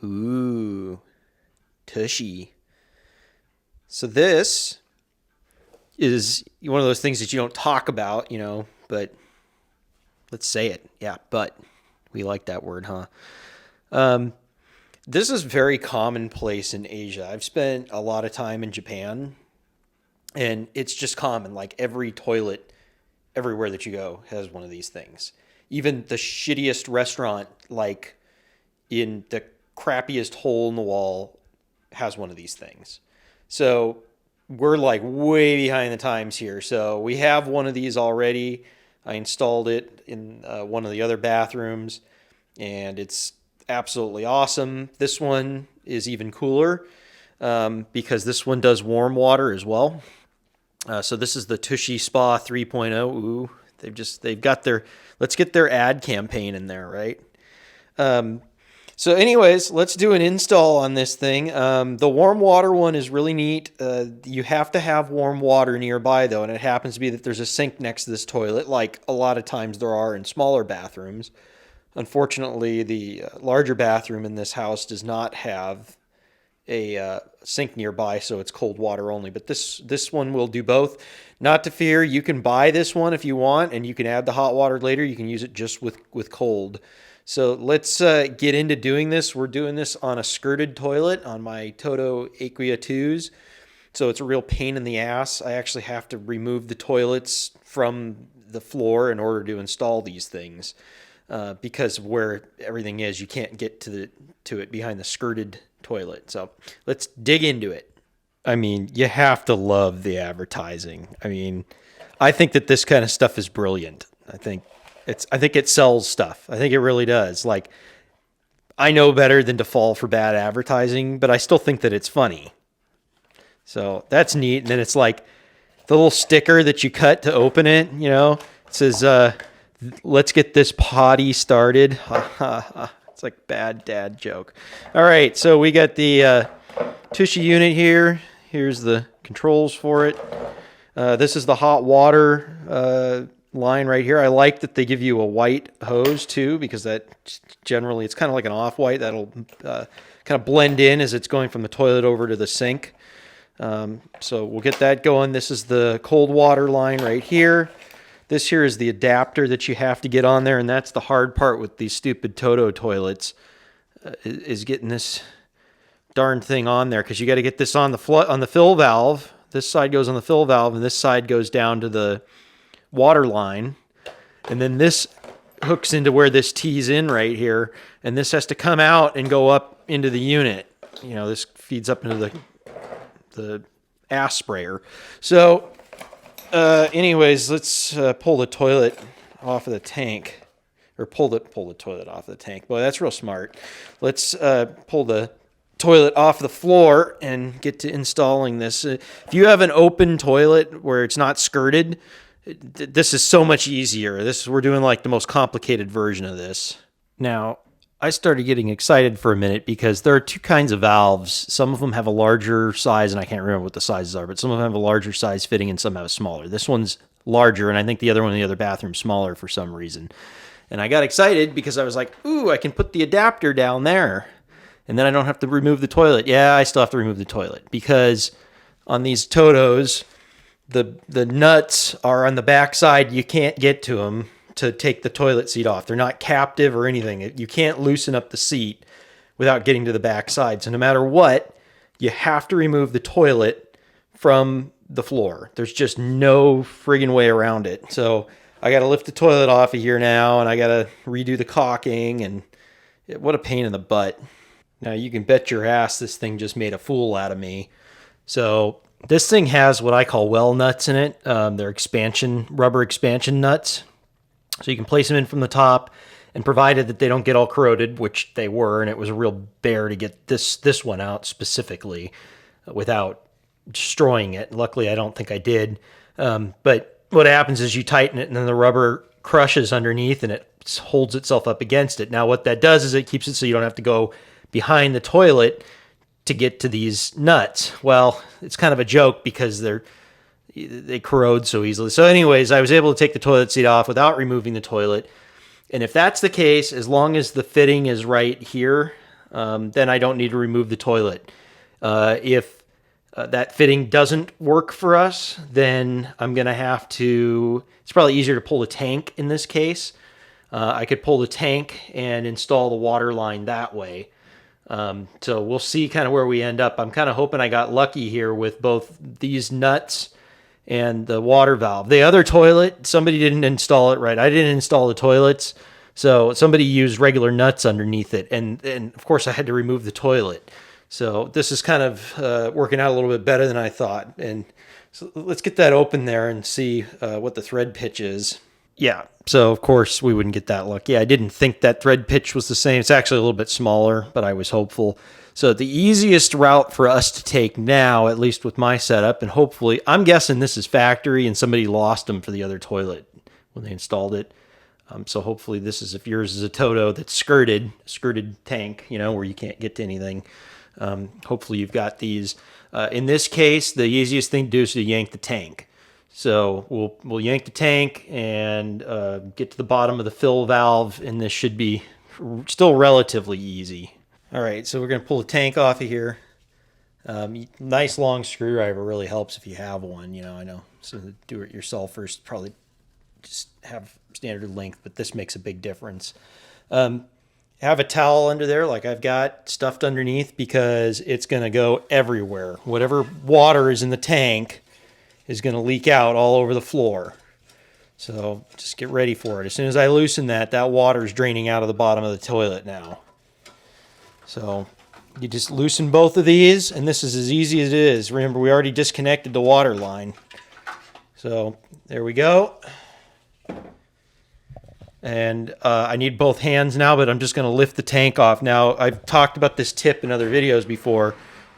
Ooh, Tushy. So this is one of those things that you don't talk about, but let's say it. Yeah, but we like that word, huh? Um, this is very commonplace in Asia. I've spent a lot of time in Japan, and it's just common. Like every toilet, everywhere that you go, has one of these things. Even the shittiest restaurant, like in the crappiest hole in the wall, has one of these things. So we're like way behind the times here. So we have one of these already. I installed it in one of the other bathrooms, and it's absolutely awesome. This one is even cooler because this one does warm water as well. So this is the Tushy Spa 3.0. Ooh, they've got their let's get their ad campaign in there, right? Um, so, anyways, let's do an install on this thing. The warm water one is really neat. You have to have warm water nearby, though, and it happens to be that there's a sink next to this toilet, like a lot of times there are in smaller bathrooms. Unfortunately, the larger bathroom in this house does not have a sink nearby, so it's cold water only. But this one will do both. Not to fear, you can buy this one if you want, and you can add the hot water later. You can use it just with cold. So let's get into doing this. We're doing this on a skirted toilet on my Toto Aquia 2s. So it's a real pain in the ass. I actually have to remove the toilets from the floor in order to install these things because of where everything is. You can't get to it behind the skirted toilet. So let's dig into it. I mean, you have to love the advertising. I mean, I think that this kind of stuff is brilliant. I think it sells stuff. I think it really does. Like, I know better than to fall for bad advertising, but I still think that it's funny. So that's neat. And then it's like the little sticker that you cut to open it, it says, let's get this potty started. It's like bad dad joke. All right. So we got the Tushy unit here. Here's the controls for it. This is the hot water line right here. I like that they give you a white hose too, because that generally it's kind of like an off-white that'll kind of blend in as it's going from the toilet over to the sink. So we'll get that going. This is the cold water line right here. This here is the adapter that you have to get on there, and that's the hard part with these stupid Toto toilets is getting this darn thing on there, because you got to get this on the fill valve. This side goes on the fill valve, and this side goes down to the water line, and then this hooks into where this tees in right here, and this has to come out and go up into the unit. This feeds up into the ass sprayer. So anyways, let's pull the toilet off of the tank, or pull the toilet off the tank. Boy, that's real smart. Let's pull the toilet off the floor and get to installing this. If you have an open toilet where it's not skirted, this is so much easier. We're doing like the most complicated version of this. Now, I started getting excited for a minute because there are two kinds of valves. Some of them have a larger size, and I can't remember what the sizes are, but some of them have a larger size fitting and some have a smaller. This one's larger, and I think the other one in the other bathroom's smaller for some reason. And I got excited because I was like, ooh, I can put the adapter down there, and then I don't have to remove the toilet. Yeah, I still have to remove the toilet because on these Totos, the nuts are on the back side. You can't get to them to take the toilet seat off. They're not captive or anything. You can't loosen up the seat without getting to the back side. So no matter what, you have to remove the toilet from the floor. There's just no friggin' way around it. So I got to lift the toilet off of here now, and I got to redo the caulking, and what a pain in the butt. Now you can bet your ass this thing just made a fool out of me. So this thing has what I call well nuts in it. They're rubber expansion nuts. So you can place them in from the top, and provided that they don't get all corroded, which they were, and it was a real bear to get this one out specifically without destroying it. Luckily, I don't think I did. But what happens is you tighten it, and then the rubber crushes underneath, and it holds itself up against it. Now, what that does is it keeps it so you don't have to go behind the toilet to get to these nuts. Well, it's kind of a joke because they corrode so easily. So anyways, I was able to take the toilet seat off without removing the toilet. And if that's the case, as long as the fitting is right here, then I don't need to remove the toilet. If that fitting doesn't work for us, then I'm going to have to, it's probably easier to pull the tank in this case. I could pull the tank and install the water line that way. So we'll see kind of where we end up. I'm kind of hoping I got lucky here with both these nuts and the water valve. The other toilet, somebody didn't install it right. I didn't install the toilets, so somebody used regular nuts underneath it, and of course I had to remove the toilet. So this is kind of working out a little bit better than I thought. And so let's get that open there and see what the thread pitch is. Yeah, so of course we wouldn't get that lucky. I didn't think that thread pitch was the same. It's actually a little bit smaller, but I was hopeful. So the easiest route for us to take now, at least with my setup, and hopefully, I'm guessing this is factory and somebody lost them for the other toilet when they installed it. So hopefully this is, if yours is a Toto that's skirted tank, you know, where you can't get to anything. Hopefully you've got these. In this case, the easiest thing to do is to yank the tank. So we'll yank the tank and get to the bottom of the fill valve, and this should be still relatively easy. All right, so we're going to pull the tank off of here. Nice long screwdriver really helps if you have one. You know, I know. So do it yourself first. Probably just have standard length, but this makes a big difference. Have a towel under there like I've got stuffed underneath, because it's going to go everywhere. Whatever water is in the tank is going to leak out all over the floor. So just get ready for it. As soon as I loosen that, that water is draining out of the bottom of the toilet now. So you just loosen both of these, and this is as easy as it is. Remember, we already disconnected the water line. So there we go. And I need both hands now, but I'm just going to lift the tank off. Now, I've talked about this tip in other videos before.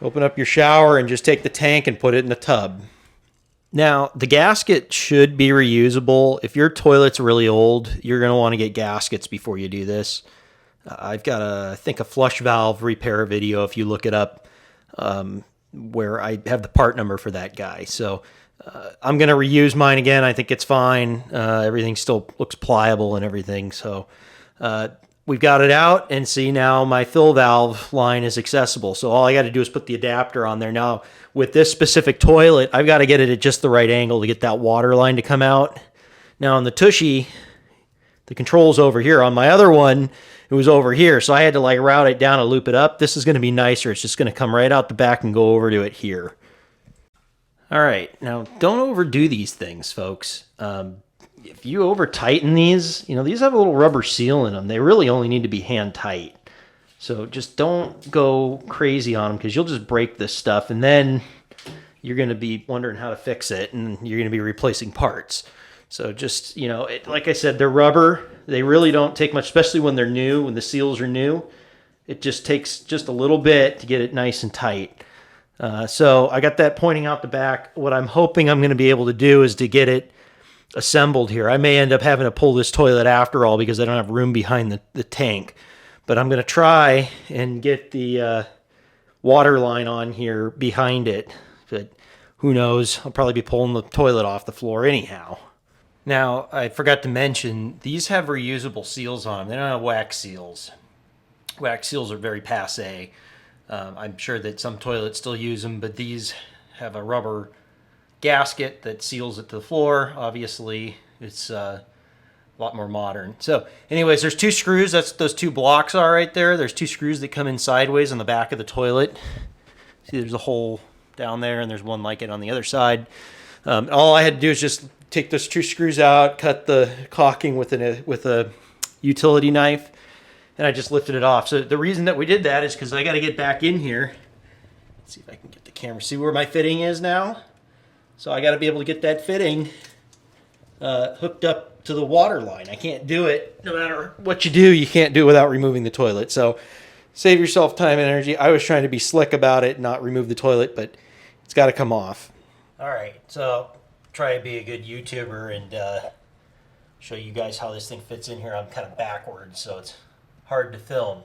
Open up your shower and just take the tank and put it in the tub. Now, the gasket should be reusable. If your toilet's really old, you're going to want to get gaskets before you do this. I've got I think a flush valve repair video, if you look it up, where I have the part number for that guy. So I'm going to reuse mine again. I think it's fine. Everything still looks pliable and everything. So we've got it out, and see, now my fill valve line is accessible. So all I got to do is put the adapter on there. Now, with this specific toilet, I've got to get it at just the right angle to get that water line to come out. Now, on the Tushy, the control's over here. On my other one, it was over here, so I had to like route it down and loop it up. This is going to be nicer. It's just going to come right out the back and go over to it here. All right, now don't overdo these things, folks. If you over tighten these, you know, these have a little rubber seal in them. They really only need to be hand tight. So just don't go crazy on them, because you'll just break this stuff, and then you're going to be wondering how to fix it, and you're going to be replacing parts. So just, you know, like I said, they're rubber. They really don't take much, especially when they're new, when the seals are new. It just takes just a little bit to get it nice and tight. So I got that pointing out the back. What I'm hoping I'm going to be able to do is to get it assembled here. I may end up having to pull this toilet after all, because I don't have room behind the tank. But I'm going to try and get the water line on here behind it. But who knows? I'll probably be pulling the toilet off the floor anyhow. Now, I forgot to mention, these have reusable seals on them. They don't have wax seals. Wax seals are very passé. I'm sure that some toilets still use them, but these have a rubber gasket that seals it to the floor. Obviously, it's a lot more modern. So anyways, there's two screws. That's those two blocks are right there. There's two screws that come in sideways on the back of the toilet. See, there's a hole down there, and there's one like it on the other side. All I had to do is just take those two screws out, cut the caulking with a utility knife, and I just lifted it off. So the reason that we did that is because I got to get back in here. Let's see if I can get the camera. See where my fitting is now? So I got to be able to get that fitting hooked up to the water line. I can't do it. No matter what you do, you can't do it without removing the toilet. So save yourself time and energy. I was trying to be slick about it, not remove the toilet, but it's got to come off. All right, so try to be a good YouTuber and show you guys how this thing fits in here. I'm kind of backwards, so it's hard to film.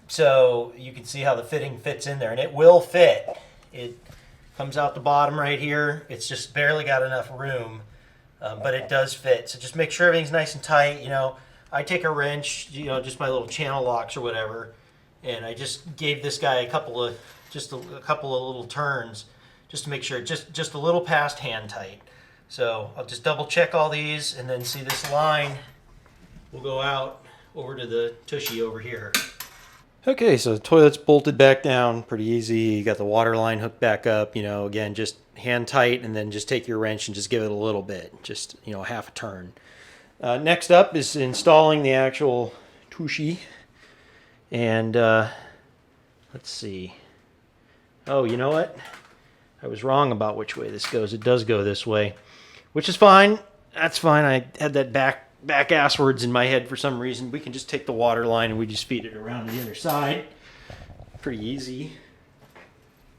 So you can see how the fitting fits in there, and it will fit. It comes out the bottom right here. It's just barely got enough room, but it does fit. So just make sure everything's nice and tight. You know, I take a wrench, you know, just my little channel locks or whatever, And I just gave this guy a couple of little turns just to make sure, just a little past hand tight. So I'll just double check all these, and then see this line will go out over to the Tushy over here. Okay, so the toilet's bolted back down pretty easy. You got the water line hooked back up, again, just hand tight, and then just take your wrench and just give it a little bit, just, half a turn. Next up is installing the actual Tushy. And let's see. Oh, you know what? I was wrong about which way this goes. It does go this way, which is fine. That's fine. I had that back asswards in my head for some reason. We can just take the water line and we just feed it around the other side. Pretty easy.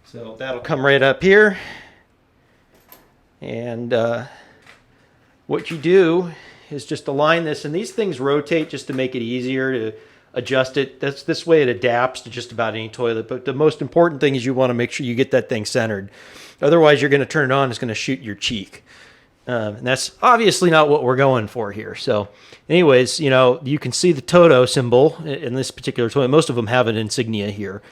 So that'll come right up here. And what you do is just align this, and these things rotate just to make it easier to adjust it. This way it adapts to just about any toilet, but the most important thing is you want to make sure you get that thing centered. Otherwise, you're going to turn it on, it's going to shoot your cheek. And that's obviously not what we're going for here. So anyways, you can see the Toto symbol in this particular toilet. Most of them have an insignia here.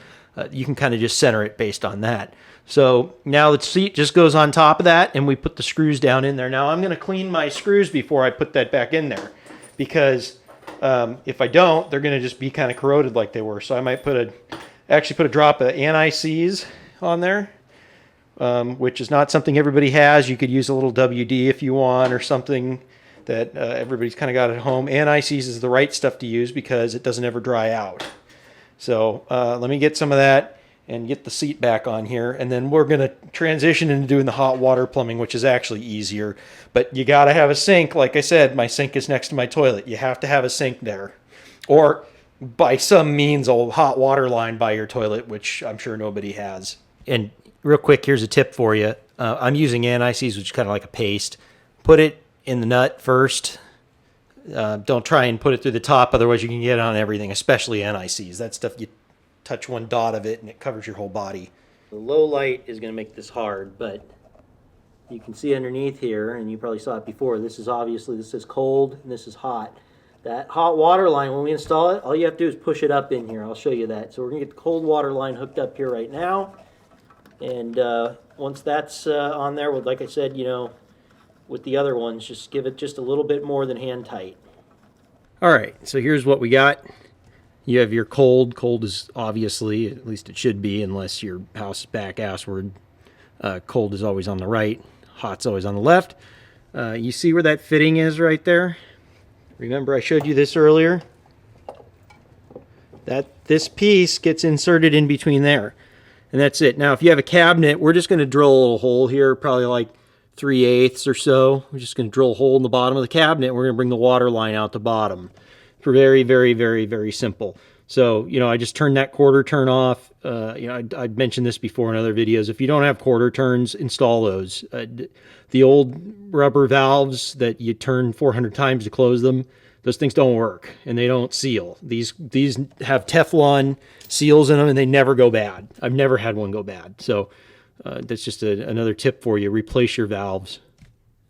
You can kind of just center it based on that. So now the seat just goes on top of that, and we put the screws down in there. Now I'm going to clean my screws before I put that back in there, because if I don't, they're going to just be kind of corroded like they were. So I might actually put a drop of anti-seize on there, which is not something everybody has. You could use a little WD if you want, or something that everybody's kind of got at home. Anti-seize is the right stuff to use because it doesn't ever dry out. So let me get some of that and get the seat back on here, and then we're going to transition into doing the hot water plumbing, which is actually easier. But you got to have a sink. Like I said, my sink is next to my toilet. You have to have a sink there, or by some means a hot water line by your toilet, which I'm sure nobody has. And real quick, here's a tip for you. I'm using anti-seize, which is kind of like a paste. Put it in the nut first. Don't try and put it through the top, otherwise you can get it on everything, especially anti-seize. That stuff, you touch one dot of it and it covers your whole body. The low light is going to make this hard, but you can see underneath here, and you probably saw it before, this is cold and this is hot. That hot water line, when we install it, all you have to do is push it up in here. I'll show you that. So we're going to get the cold water line hooked up here right now. And once that's on there, like I said, with the other ones, just give it just a little bit more than hand tight. All right, so here's what we got. You have your cold. Cold is obviously, at least it should be, unless your house is back assward. Cold is always on the right. Hot's always on the left. You see where that fitting is right there? Remember I showed you this earlier? This piece gets inserted in between there. And that's it. Now, if you have a cabinet, we're just going to drill a little hole here, probably like 3/8 or so. We're just going to drill a hole in the bottom of the cabinet. We're going to bring the water line out the bottom. For very, very, very, very simple. So, I just turned that quarter turn off. I'd mentioned this before in other videos. If you don't have quarter turns, install those. The old rubber valves that you turn 400 times to close them, those things don't work, and they don't seal. These have Teflon seals in them, and they never go bad. I've never had one go bad. So that's just another tip for you. Replace your valves.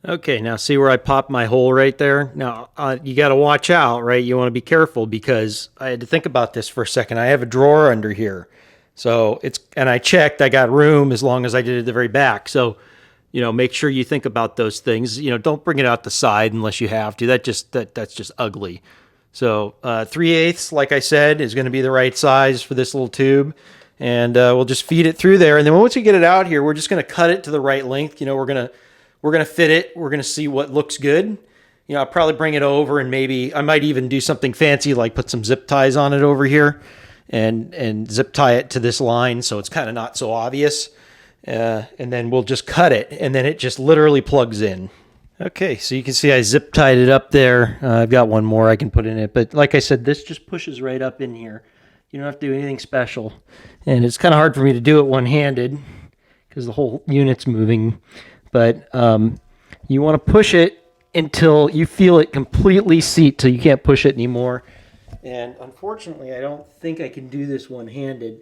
Okay, now see where I popped my hole right there? Now, you got to watch out, right? You want to be careful, because I had to think about this for a second. I have a drawer under here. So and I checked, I got room as long as I did it at the very back. So, make sure you think about those things. Don't bring it out the side unless you have to. That's just ugly. So 3/8, like I said, is going to be the right size for this little tube. And we'll just feed it through there. And then once we get it out here, we're just going to cut it to the right length. We're going to fit it. We're going to see what looks good. I'll probably bring it over, and maybe I might even do something fancy, like put some zip ties on it over here and zip tie it to this line so it's kind of not so obvious. And then we'll just cut it, and then it just literally plugs in. Okay, so you can see I zip tied it up there. I've got one more I can put in it. But like I said, this just pushes right up in here. You don't have to do anything special. And it's kind of hard for me to do it one-handed because the whole unit's moving. But you want to push it until you feel it completely seat, till you can't push it anymore. And unfortunately, I don't think I can do this one-handed.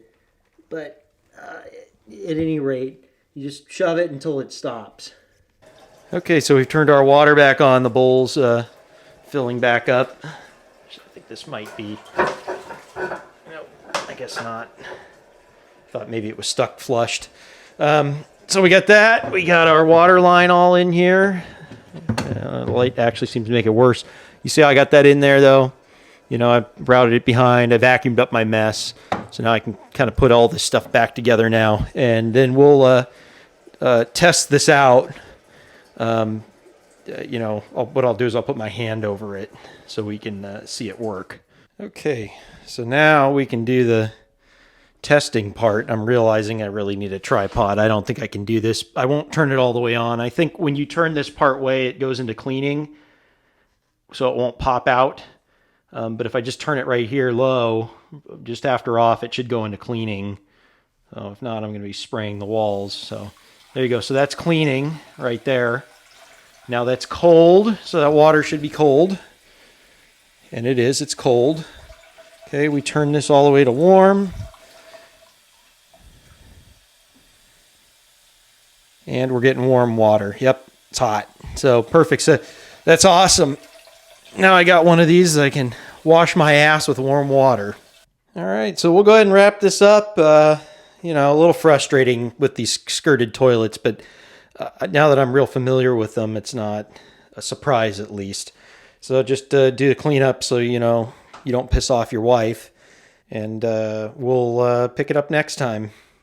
But at any rate, you just shove it until it stops. Okay, so we've turned our water back on. The bowl's filling back up. I think this might be... No, I guess not. Thought maybe it was stuck flushed. So we got that. We got our water line all in here. The light actually seems to make it worse. You see how I got that in there, though? You know, I routed it behind. I vacuumed up my mess. So now I can kind of put all this stuff back together now. And then we'll test this out. You know, what I'll do is I'll put my hand over it so we can see it work. Okay, so now we can do the testing part. I'm realizing I really need a tripod. I don't think I can do this. I won't turn it all the way on. I think when you turn this part way, it goes into cleaning, so it won't pop out. But if I just turn it right here low, just after off, it should go into cleaning. So if not, I'm going to be spraying the walls. So there you go. So that's cleaning right there. Now that's cold, so that water should be cold. And it is, it's cold. Okay, we turn this all the way to warm. And we're getting warm water. Yep, it's hot. So perfect. So that's awesome. Now I got one of these I can wash my ass with warm water. All right, so we'll go ahead and wrap this up. You know, a little frustrating with these skirted toilets, but now that I'm real familiar with them, it's not a surprise at least. So just do the cleanup so you know you don't piss off your wife, and we'll pick it up next time.